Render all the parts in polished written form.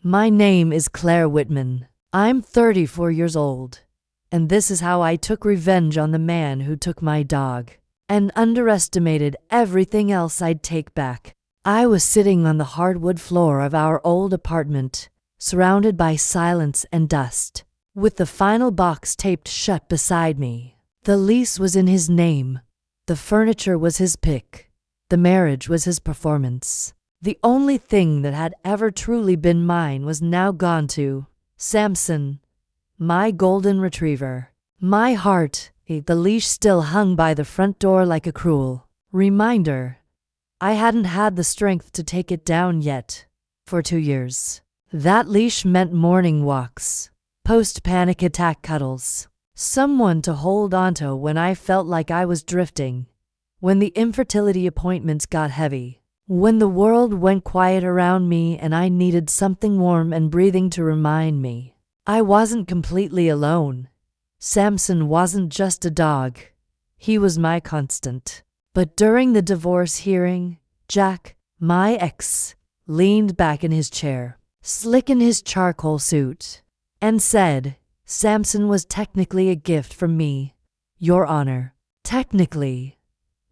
My name is Claire Whitman. I'm 34 years old, and this is how I took revenge on the man who took my dog and underestimated everything else I'd take back. I was sitting on the hardwood floor of our old apartment, surrounded by silence and dust, with the final box taped shut beside me. The lease was in his name. The furniture was his pick. The marriage was his performance. The only thing that had ever truly been mine was now gone to Samson, my golden retriever. My heart, the leash still hung by the front door like a cruel reminder. I hadn't had the strength to take it down yet. For 2 years. That leash meant morning walks, post-panic attack cuddles, someone to hold onto when I felt like I was drifting, when the infertility appointments got heavy, when the world went quiet around me and I needed something warm and breathing to remind me I wasn't completely alone. Samson wasn't just a dog. He was my constant. But during the divorce hearing, Jack, my ex, leaned back in his chair, slick in his charcoal suit, and said, Samson was technically a gift from me, Your Honor. Technically.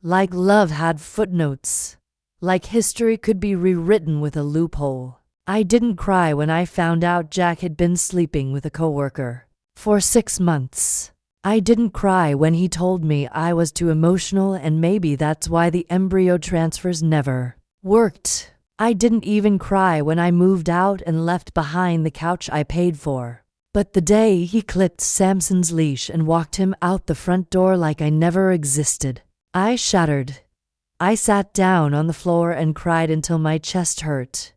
Like love had footnotes. Like history could be rewritten with a loophole. I didn't cry when I found out Jack had been sleeping with a coworker for 6 months. I didn't cry when he told me I was too emotional and maybe that's why the embryo transfers never worked. I didn't even cry when I moved out and left behind the couch I paid for. But the day he clipped Samson's leash and walked him out the front door like I never existed, I shattered. I sat down on the floor and cried until my chest hurt.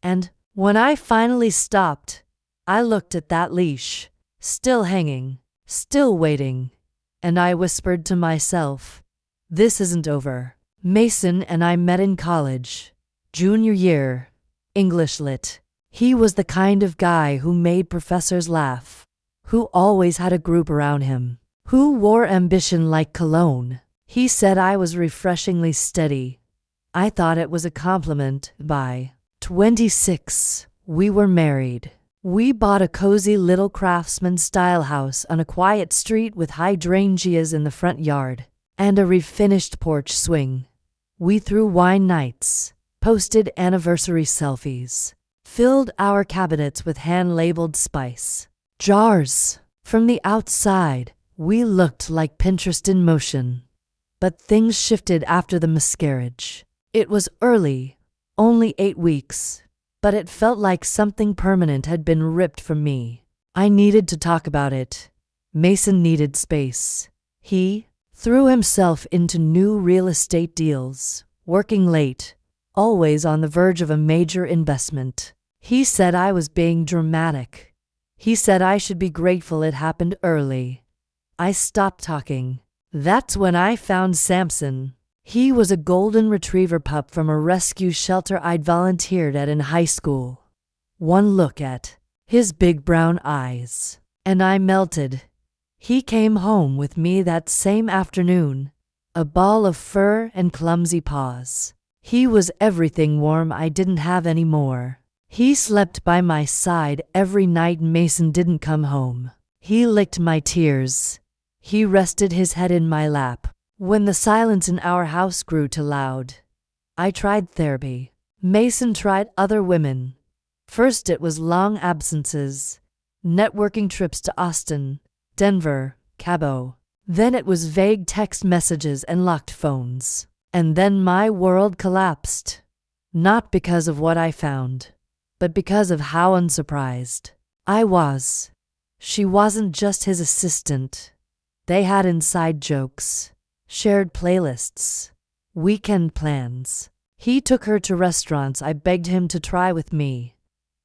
And when I finally stopped, I looked at that leash, still hanging, still waiting, and I whispered to myself, this isn't over. Mason and I met in college, junior year, English Lit. He was the kind of guy who made professors laugh, who always had a group around him, who wore ambition like cologne. He said I was refreshingly steady. I thought it was a compliment. By 26, we were married. We bought a cozy little craftsman-style house on a quiet street with hydrangeas in the front yard and a refinished porch swing. We threw wine nights, posted anniversary selfies, filled our cabinets with hand-labeled spice jars. From the outside, we looked like Pinterest in motion. But things shifted after the miscarriage. It was early, only 8 weeks. But it felt like something permanent had been ripped from me. I needed to talk about it. Mason needed space. He threw himself into new real estate deals, working late, always on the verge of a major investment. He said I was being dramatic. He said I should be grateful it happened early. I stopped talking. That's when I found Samson. He was a golden retriever pup from a rescue shelter I'd volunteered at in high school. One look at his big brown eyes, and I melted. He came home with me that same afternoon, a ball of fur and clumsy paws. He was everything warm I didn't have anymore. He slept by my side every night Mason didn't come home. He licked my tears. He rested his head in my lap. When the silence in our house grew too loud, I tried therapy. Mason tried other women. First it was long absences, networking trips to Austin, Denver, Cabo. Then it was vague text messages and locked phones. And then my world collapsed. Not because of what I found, but because of how unsurprised I was. She wasn't just his assistant. They had inside jokes, shared playlists, weekend plans. He took her to restaurants I begged him to try with me.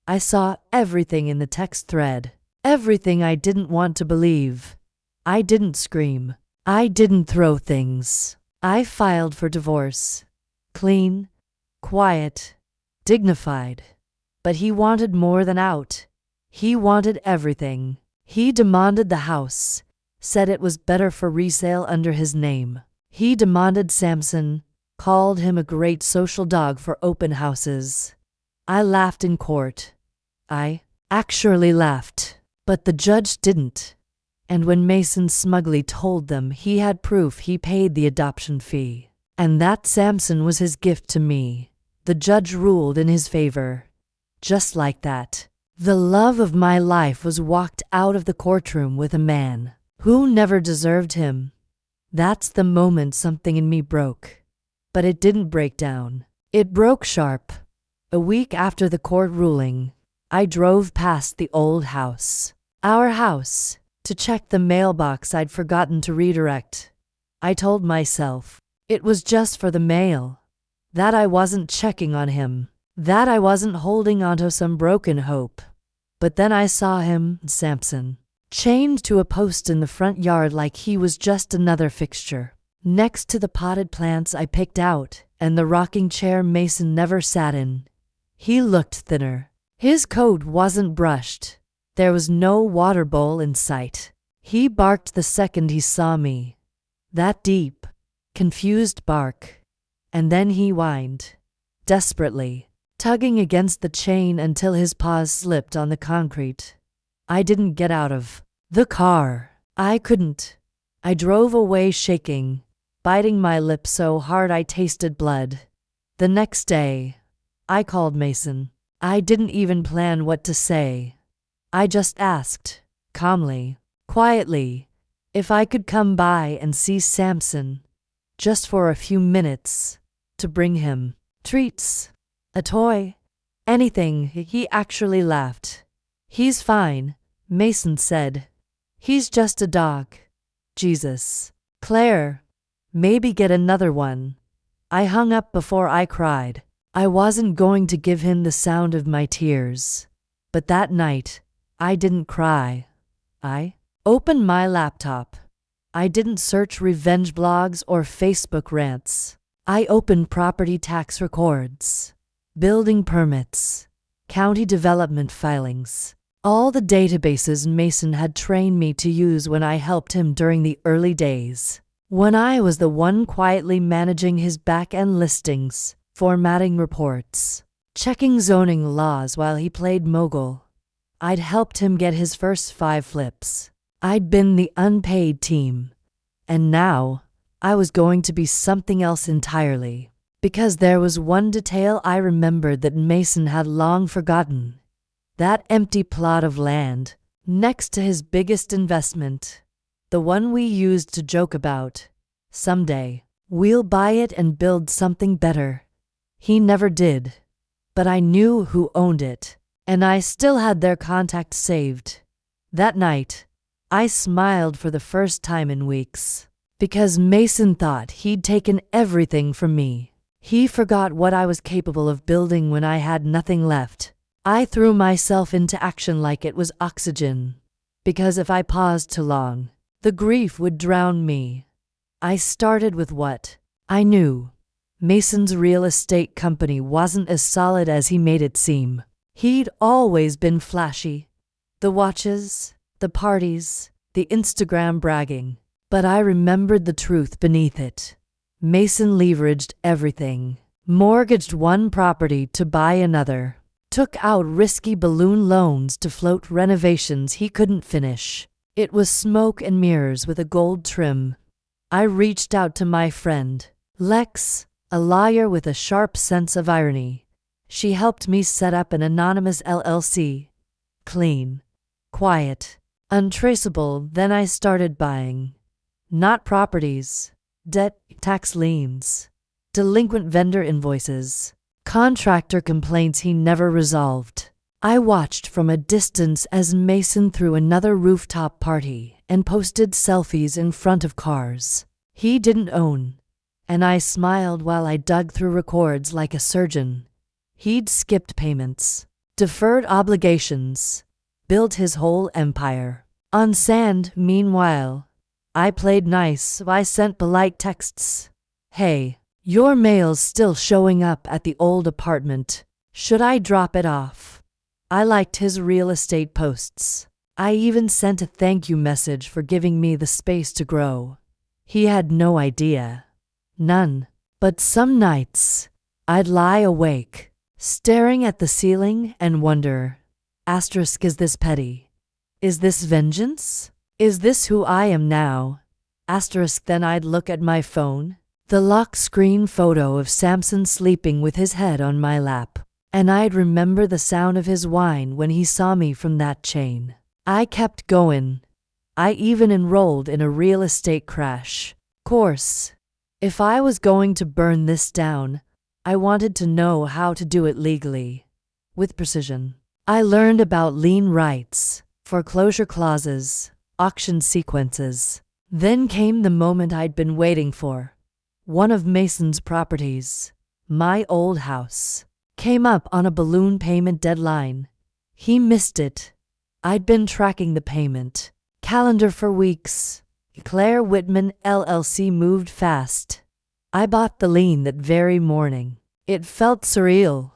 I saw everything in the text thread, everything I didn't want to believe. I didn't scream. I didn't throw things. I filed for divorce. Clean, quiet, dignified. But he wanted more than out. He wanted everything. He demanded the house, said it was better for resale under his name. He demanded Samson, called him a great social dog for open houses. I laughed in court. I actually laughed, but the judge didn't. And when Mason smugly told them he had proof he paid the adoption fee, and that Samson was his gift to me, the judge ruled in his favor. Just like that, the love of my life was walked out of the courtroom with a man who never deserved him. That's the moment something in me broke. But it didn't break down. It broke sharp. A week after the court ruling, I drove past the old house, our house, to check the mailbox I'd forgotten to redirect. I told myself it was just for the mail, that I wasn't checking on him, that I wasn't holding onto some broken hope. But then I saw him, Samson, chained to a post in the front yard like he was just another fixture, next to the potted plants I picked out and the rocking chair Mason never sat in. He looked thinner. His coat wasn't brushed. There was no water bowl in sight. He barked the second he saw me. That deep, confused bark. And then he whined, desperately, tugging against the chain until his paws slipped on the concrete. I didn't get out of the car. I couldn't. I drove away shaking, biting my lip so hard I tasted blood. The next day, I called Mason. I didn't even plan what to say. I just asked, calmly, quietly, if I could come by and see Samson, just for a few minutes, to bring him treats, a toy, anything. He actually laughed. He's fine, Mason said. He's just a dog. Jesus. Claire, maybe get another one. I hung up before I cried. I wasn't going to give him the sound of my tears. But that night, I didn't cry. I opened my laptop. I didn't search revenge blogs or Facebook rants. I opened property tax records, building permits, county development filings, all the databases Mason had trained me to use when I helped him during the early days, when I was the one quietly managing his back-end listings, formatting reports, checking zoning laws while he played mogul. I'd helped him get his first 5 flips. I'd been the unpaid team. And now, I was going to be something else entirely. Because there was one detail I remembered that Mason had long forgotten. That empty plot of land, next to his biggest investment. The one we used to joke about. Someday, we'll buy it and build something better. He never did. But I knew who owned it, and I still had their contact saved. That night, I smiled for the first time in weeks, because Mason thought he'd taken everything from me. He forgot what I was capable of building when I had nothing left. I threw myself into action like it was oxygen, because if I paused too long, the grief would drown me. I started with what I knew. Mason's real estate company wasn't as solid as he made it seem. He'd always been flashy. The watches, the parties, the Instagram bragging. But I remembered the truth beneath it. Mason leveraged everything. Mortgaged one property to buy another. Took out risky balloon loans to float renovations he couldn't finish. It was smoke and mirrors with a gold trim. I reached out to my friend, Lex, a lawyer with a sharp sense of irony. She helped me set up an anonymous LLC. Clean, quiet, untraceable. Then I started buying. Not properties, debt, tax liens, delinquent vendor invoices, contractor complaints he never resolved. I watched from a distance as Mason threw another rooftop party and posted selfies in front of cars he didn't own. And I smiled while I dug through records like a surgeon. He'd skipped payments, deferred obligations, built his whole empire on sand. Meanwhile, I played nice. I sent polite texts. Hey, your mail's still showing up at the old apartment. Should I drop it off? I liked his real estate posts. I even sent a thank you message for giving me the space to grow. He had no idea. None. But some nights, I'd lie awake, staring at the ceiling and wonder, Asterisk, is this petty? Is this vengeance? Is this who I am now? Asterisk, then I'd look at my phone, the lock screen photo of Samson sleeping with his head on my lap, and I'd remember the sound of his whine when he saw me from that chain. I kept going. I even enrolled in a real estate crash course. If I was going to burn this down, I wanted to know how to do it legally, with precision. I learned about lien rights, foreclosure clauses, auction sequences. Then came the moment I'd been waiting for. One of Mason's properties, my old house, came up on a balloon payment deadline. He missed it. I'd been tracking the payment calendar for weeks. Claire Whitman LLC moved fast. I bought the lien that very morning. It felt surreal.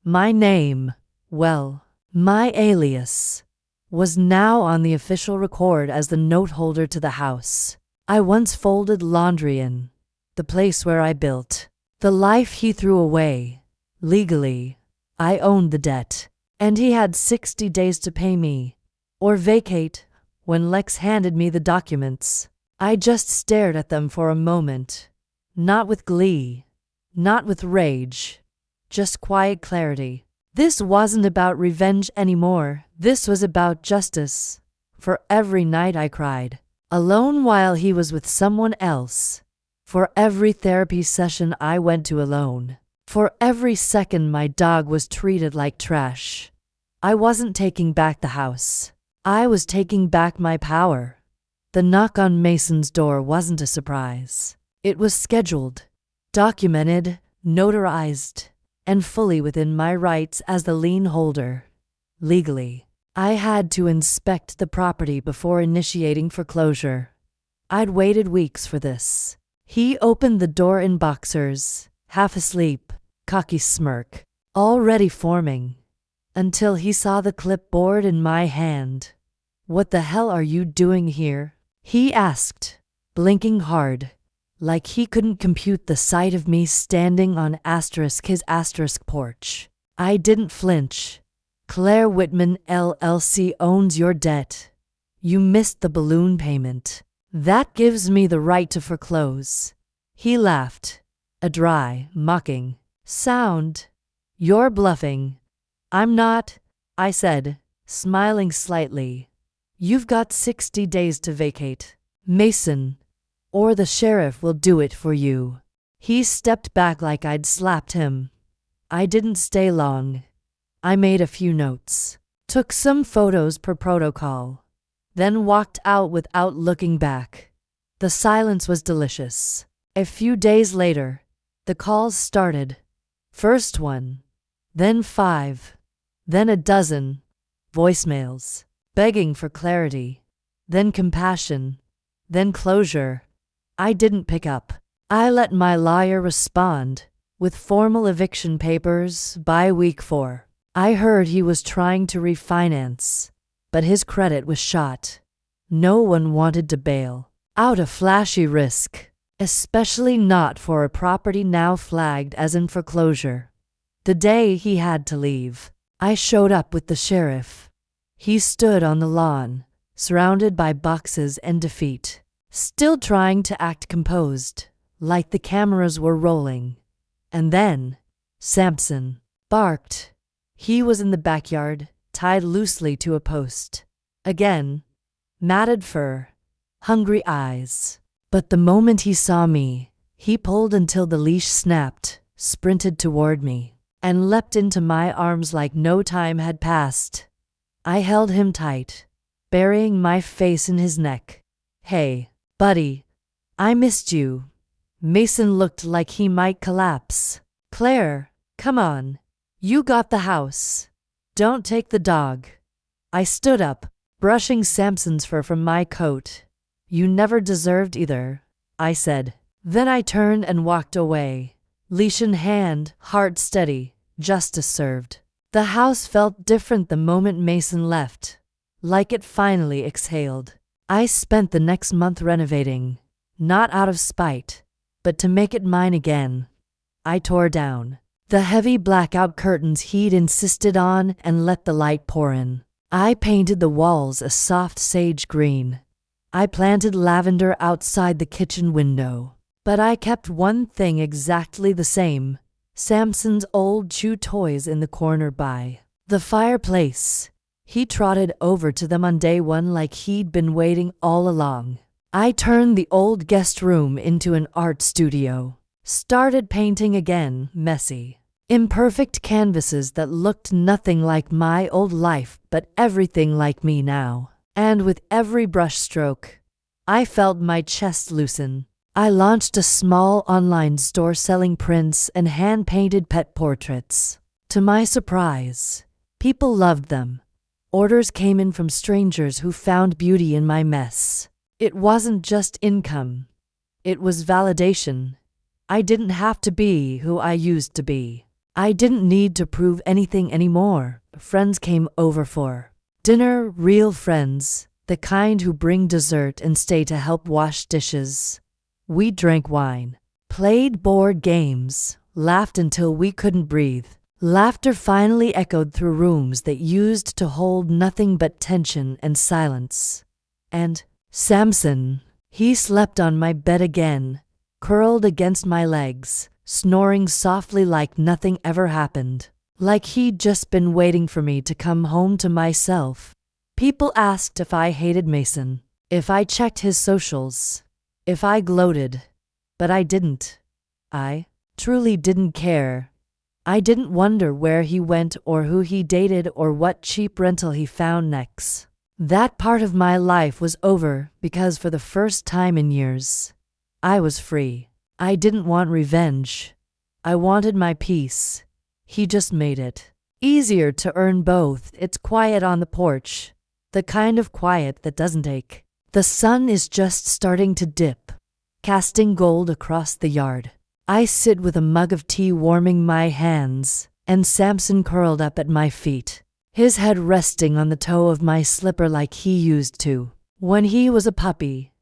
My name, well, my alias, was now on the official record as the note holder to the house I once folded laundry in, the place where I built the life he threw away. Legally, I owned the debt, and he had 60 days to pay me or vacate. When Lex handed me the documents, I just stared at them for a moment, not with glee, not with rage, just quiet clarity. This wasn't about revenge anymore. This was about justice. For every night I cried, alone while he was with someone else. For every therapy session I went to alone. For every second my dog was treated like trash. I wasn't taking back the house. I was taking back my power. The knock on Mason's door wasn't a surprise. It was scheduled, documented, notarized, and fully within my rights as the lien holder. Legally, I had to inspect the property before initiating foreclosure. I'd waited weeks for this. He opened the door in boxers, half asleep, cocky smirk, already forming, until he saw the clipboard in my hand. "What the hell are you doing here?" he asked, blinking hard, like he couldn't compute the sight of me standing on his porch. I didn't flinch. "Claire Whitman LLC owns your debt. You missed the balloon payment. That gives me the right to foreclose." He laughed, a dry, mocking sound. "You're bluffing." "I'm not," I said, smiling slightly. "You've got 60 days to vacate, Mason, or the sheriff will do it for you." He stepped back like I'd slapped him. I didn't stay long. I made a few notes, took some photos per protocol, then walked out without looking back. The silence was delicious. A few days later, the calls started. First one, then 5, then a dozen. Voicemails, begging for clarity, then compassion, then closure. I didn't pick up. I let my lawyer respond, with formal eviction papers by week 4. I heard he was trying to refinance, but his credit was shot. No one wanted to bail out a flashy risk, especially not for a property now flagged as in foreclosure. The day he had to leave, I showed up with the sheriff. He stood on the lawn, surrounded by boxes and defeat, still trying to act composed, like the cameras were rolling. And then, Samson barked. He was in the backyard, tied loosely to a post. Again, matted fur, hungry eyes. But the moment he saw me, he pulled until the leash snapped, sprinted toward me, and leapt into my arms like no time had passed. I held him tight, burying my face in his neck. "Hey, buddy, I missed you." Mason looked like he might collapse. "Claire, come on. You got the house. Don't take the dog." I stood up, brushing Samson's fur from my coat. "You never deserved either," I said. Then I turned and walked away, leash in hand, heart steady, justice served. The house felt different the moment Mason left, like it finally exhaled. I spent the next month renovating, not out of spite, but to make it mine again. I tore down The heavy blackout curtains he'd insisted on and let the light pour in. I painted the walls a soft sage green. I planted lavender outside the kitchen window. But I kept one thing exactly the same: Samson's old chew toys in the corner by the fireplace. He trotted over to them on day one like he'd been waiting all along. I turned the old guest room into an art studio. Started painting again, messy, imperfect canvases that looked nothing like my old life but everything like me now. And with every brush stroke, I felt my chest loosen. I launched a small online store selling prints and hand-painted pet portraits. To my surprise, people loved them. Orders came in from strangers who found beauty in my mess. It wasn't just income. It was validation. I didn't have to be who I used to be. I didn't need to prove anything anymore. Friends came over for dinner, real friends, the kind who bring dessert and stay to help wash dishes. We drank wine, played board games, laughed until we couldn't breathe. Laughter finally echoed through rooms that used to hold nothing but tension and silence. And Samson, he slept on my bed again, curled against my legs, snoring softly like nothing ever happened, like he'd just been waiting for me to come home to myself. People asked if I hated Mason, if I checked his socials, if I gloated, but I didn't. I truly didn't care. I didn't wonder where he went or who he dated or what cheap rental he found next. That part of my life was over because for the first time in years, I was free. I didn't want revenge. I wanted my peace. He just made it easier to earn both. It's quiet on the porch, the kind of quiet that doesn't ache. The sun is just starting to dip, casting gold across the yard. I sit with a mug of tea warming my hands, and Samson curled up at my feet, his head resting on the toe of my slipper like he used to when he was a puppy.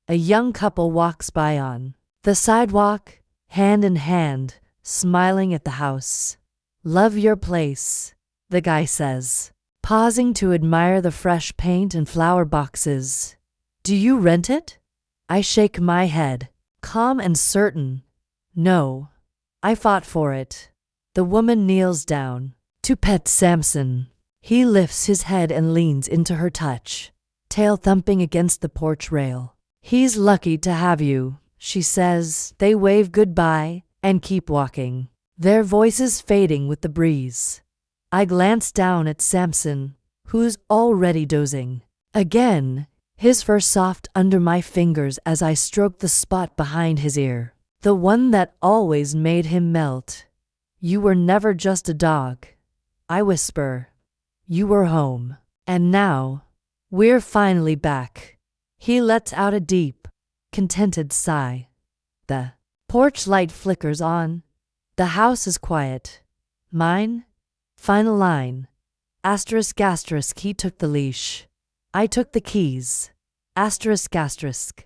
A young couple walks by on the sidewalk, hand in hand, smiling at the house. "Love your place," the guy says, pausing to admire the fresh paint and flower boxes. "Do you rent it?" I shake my head, calm and certain. "No, I fought for it." The woman kneels down to pet Samson. He lifts his head and leans into her touch, tail thumping against the porch rail. "He's lucky to have you," she says. They wave goodbye and keep walking, their voices fading with the breeze. I glance down at Samson, who's already dozing. Again, his fur soft under my fingers as I stroke the spot behind his ear, the one that always made him melt. "You were never just a dog," I whisper. "You were home. And now, we're finally back." He lets out a deep, contented sigh. The porch light flickers on. The house is quiet. Mine? Final line. Asterisk asterisk. He took the leash. I took the keys. Asterisk asterisk.